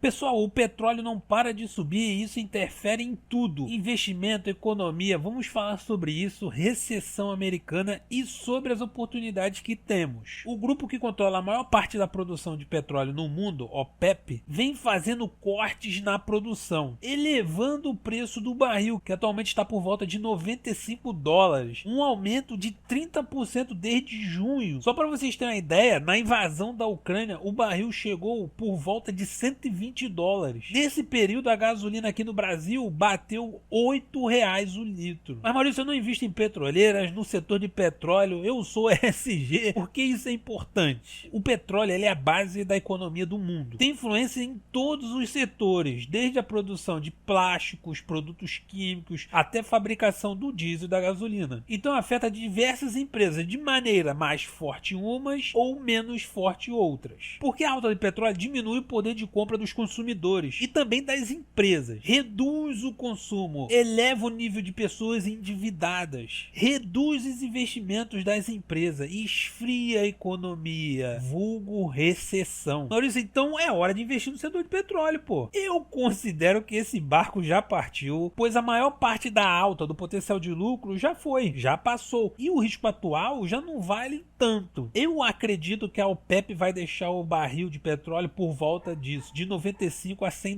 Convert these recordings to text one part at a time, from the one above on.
Pessoal, o petróleo não para de subir e isso interfere em tudo. Investimento, economia, vamos falar sobre isso, recessão americana e sobre as oportunidades que temos. O grupo que controla a maior parte da produção de petróleo no mundo, OPEP, vem fazendo cortes na produção, elevando o preço do barril, que atualmente está por volta de $95, um aumento de 30% desde junho. Só para vocês terem uma ideia, na invasão da Ucrânia, o barril chegou por volta de $120. Nesse período, a gasolina aqui no Brasil bateu R$8 o litro. Mas, Maurício, eu não invisto em petroleiras, no setor de petróleo, eu sou ESG. Por que isso é importante? O petróleo ele é a base da economia do mundo. Tem influência em todos os setores, desde a produção de plásticos, produtos químicos, até fabricação do diesel e da gasolina. Então afeta diversas empresas de maneira mais forte umas ou menos forte outras. Porque a alta de petróleo diminui o poder de compra dos consumidores e também das empresas, reduz o consumo, eleva o nível de pessoas endividadas, reduz os investimentos das empresas e esfria a economia, vulgo recessão. Maurício, então é hora de investir no setor de petróleo, pô. Eu considero que esse barco já partiu, pois a maior parte da alta do potencial de lucro já passou e o risco atual já não vale tanto. Eu acredito que a OPEP vai deixar o barril de petróleo por volta disso, de 95 a $100.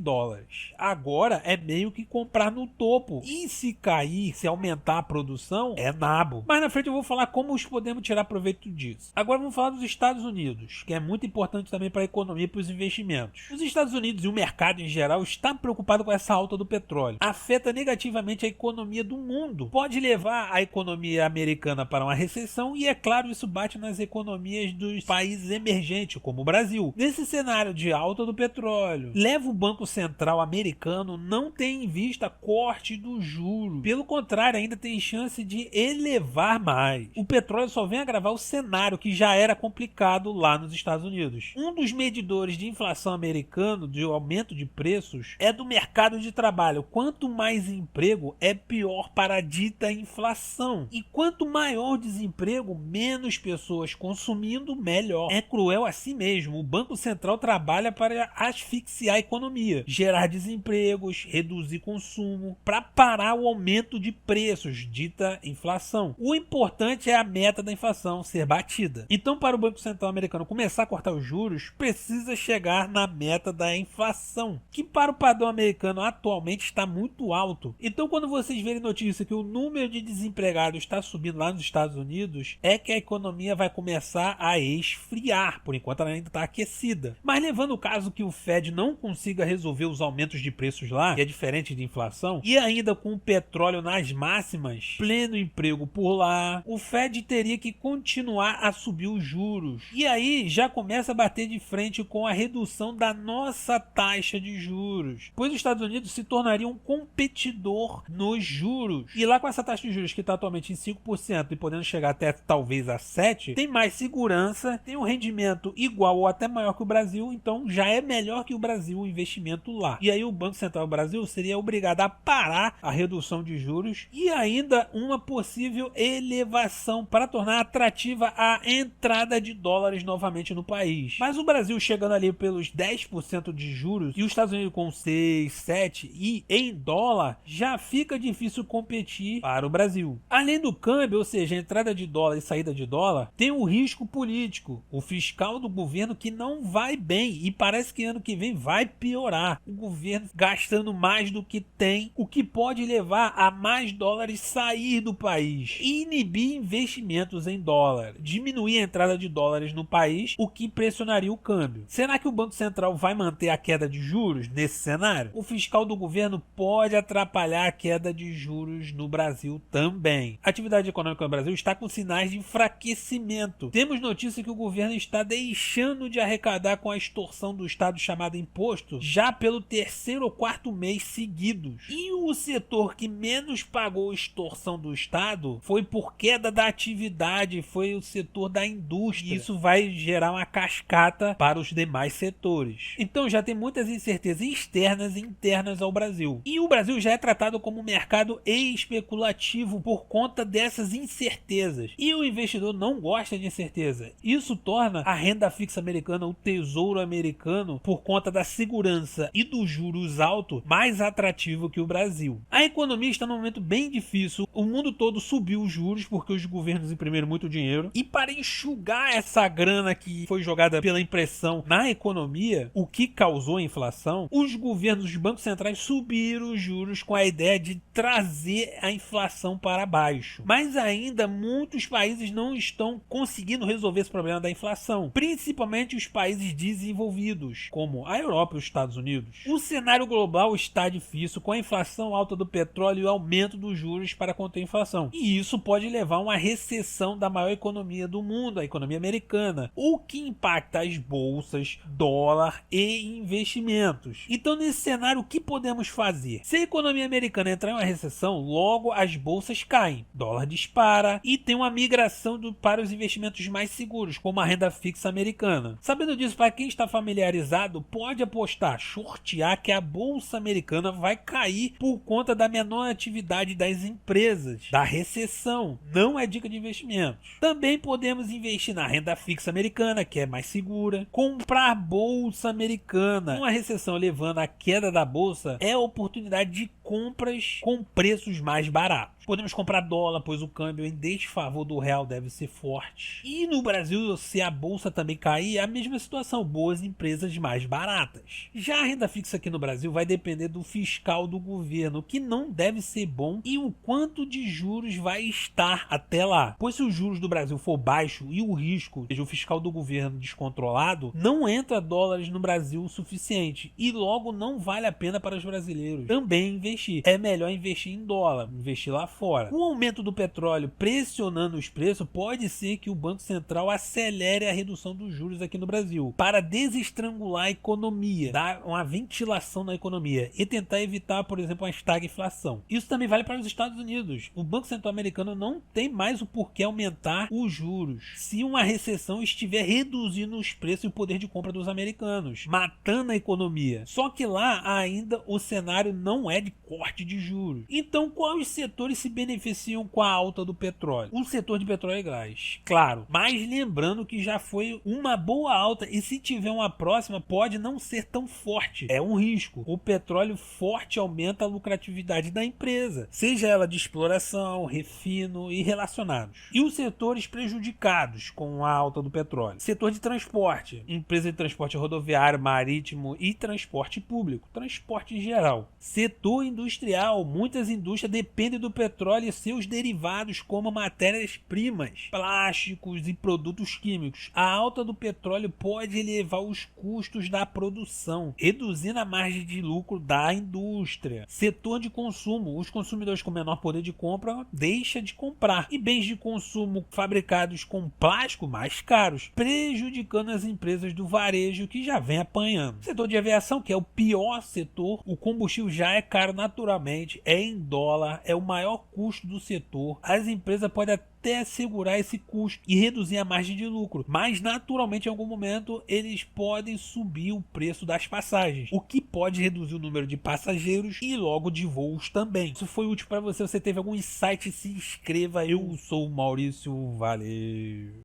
Agora é meio que comprar no topo. E se cair, se aumentar a produção, é nabo. Mais na frente eu vou falar como podemos tirar proveito disso. Agora vamos falar dos Estados Unidos, que é muito importante também para a economia e para os investimentos. Os Estados Unidos e o mercado em geral está preocupado com essa alta do petróleo. Afeta negativamente a economia do mundo. Pode levar a economia americana para uma recessão e, é claro, isso bate nas economias dos países emergentes, como o Brasil. Nesse cenário de alta do petróleo, leva o Banco Central americano não tem em vista corte do juro. Pelo contrário, ainda tem chance de elevar mais. O petróleo só vem agravar o cenário que já era complicado lá nos Estados Unidos. Um dos medidores de inflação americano, de aumento de preços, é do mercado de trabalho. Quanto mais emprego, é pior para a dita inflação. E quanto maior o desemprego, menos pessoas consumindo, melhor. É cruel assim mesmo. O Banco Central trabalha para asfixiar a economia, gerar desempregos, reduzir consumo, para parar o aumento de preços, dita inflação. O importante é a meta da inflação ser batida. Então, para o Banco Central americano começar a cortar os juros, precisa chegar na meta da inflação, que para o padrão americano atualmente está muito alto. Então, quando vocês verem notícia que o número de desempregados está subindo lá nos Estados Unidos, é que a economia vai começar a esfriar. Por enquanto ela ainda está aquecida. Mas levando o caso que o Fed não consiga resolver os aumentos de preços lá, que é diferente de inflação, e ainda com o petróleo nas máximas, pleno emprego por lá, o Fed teria que continuar a subir os juros. E aí já começa a bater de frente com a redução da nossa taxa de juros, pois os Estados Unidos se tornariam um competidor nos juros. E lá com essa taxa de juros que está atualmente em 5% e podendo chegar até talvez a 7%, tem mais segurança, tem um rendimento igual ou até maior que o Brasil, então já é melhor que o Brasil o investimento lá. E aí o Banco Central do Brasil seria obrigado a parar a redução de juros e ainda uma possível elevação para tornar atrativa a entrada de dólares novamente no país. Mas o Brasil chegando ali pelos 10% de juros e os Estados Unidos com 6, 7 e em dólar, já fica difícil competir para o Brasil. Além do câmbio, ou seja, a entrada de dólar e saída de dólar, tem o risco político, o fiscal do governo que não vai bem e parece que ano que vem vai piorar. O governo gastando mais do que tem, o que pode levar a mais dólares sair do país e inibir investimentos em dólar, diminuir a entrada de dólares no país, o que pressionaria o câmbio. Será que o Banco Central vai manter a queda de juros nesse cenário? O fiscal do governo pode atrapalhar a queda de juros no Brasil também. A atividade econômica no Brasil está com sinais de enfraquecimento. Temos notícia que o governo está deixando de arrecadar com a extorsão do Estado chamada imposto já pelo terceiro ou quarto mês seguidos. E o setor que menos pagou extorsão do Estado foi por queda da atividade, foi o setor da indústria. Isso vai gerar uma cascata para os demais setores. Então já tem muitas incertezas externas e internas ao Brasil. E o Brasil já é tratado como um mercado especulativo por conta dessas incertezas. E o investidor não gosta de incerteza. Isso torna a renda fixa americana, o tesouro americano, por conta da segurança e dos juros altos, mais atrativo que o Brasil. A economia está num momento bem difícil, o mundo todo subiu os juros porque os governos imprimiram muito dinheiro, e para enxugar essa grana que foi jogada pela impressão na economia, o que causou a inflação, os governos dos bancos centrais subiram os juros com a ideia de trazer a inflação para baixo. Mas ainda muitos países não estão conseguindo resolver esse problema da inflação, principalmente os países desenvolvidos, como a Europa e os Estados Unidos. O cenário global está difícil, com a inflação alta do petróleo e o aumento dos juros para conter a inflação. E isso pode levar a uma recessão da maior economia do mundo, a economia americana, o que impacta as bolsas, dólar e investimentos. Então, nesse cenário, o que podemos fazer? Se a economia americana entrar em uma recessão, logo as bolsas caem, dólar dispara e tem uma migração para os investimentos mais seguros, como a renda fixa americana. Sabendo disso, para quem está familiarizado, pode apostar, shortear que a bolsa americana vai cair por conta da menor atividade das empresas, da recessão. Não é dica de investimentos. Também podemos investir na renda fixa americana, que é mais segura. Comprar bolsa americana. Uma recessão levando à queda da bolsa é a oportunidade de compras com preços mais baratos. Podemos comprar dólar, pois o câmbio em desfavor do real deve ser forte. E no Brasil, se a bolsa também cair, é a mesma situação, boas empresas mais baratas. Já a renda fixa aqui no Brasil vai depender do fiscal do governo, que não deve ser bom, e o quanto de juros vai estar até lá. Pois se os juros do Brasil for baixo e o risco, seja o fiscal do governo descontrolado, não entra dólares no Brasil o suficiente e logo não vale a pena para os brasileiros também investir. É melhor investir em dólar, investir lá fora. Com o aumento do petróleo pressionando os preços, pode ser que o Banco Central acelere a redução dos juros aqui no Brasil para desestrangular a economia, dar uma ventilação na economia e tentar evitar, por exemplo, uma estagflação. Isso também vale para os Estados Unidos. O Banco Central americano não tem mais o porquê aumentar os juros se uma recessão estiver reduzindo os preços e o poder de compra dos americanos, matando a economia. Só que lá ainda o cenário não é de corte de juros. Então, quais setores se beneficiam com a alta do petróleo? O setor de petróleo e gás, claro, mas lembrando que já foi uma boa alta e se tiver uma próxima pode não ser tão forte, é um risco. O petróleo forte aumenta a lucratividade da empresa, seja ela de exploração, refino e relacionados. E os setores prejudicados com a alta do petróleo: setor de transporte, empresa de transporte rodoviário, marítimo e transporte público, transporte em geral. Setor industrial, muitas indústrias dependem do petróleo e seus derivados como matérias-primas, plásticos e produtos químicos. A alta do petróleo pode elevar os custos da produção, reduzindo a margem de lucro da indústria. Setor de consumo, os consumidores com menor poder de compra deixam de comprar, e bens de consumo fabricados com plástico mais caros, prejudicando as empresas do varejo que já vem apanhando. Setor de aviação, que é o pior setor, o combustível já é caro naturalmente, é em dólar, é o maior custo do setor. As empresas podem até segurar esse custo e reduzir a margem de lucro, mas naturalmente em algum momento eles podem subir o preço das passagens, o que pode reduzir o número de passageiros e logo de voos também. Isso foi útil para você. Você teve algum insight? Se inscreva. Eu sou o Maurício, valeu!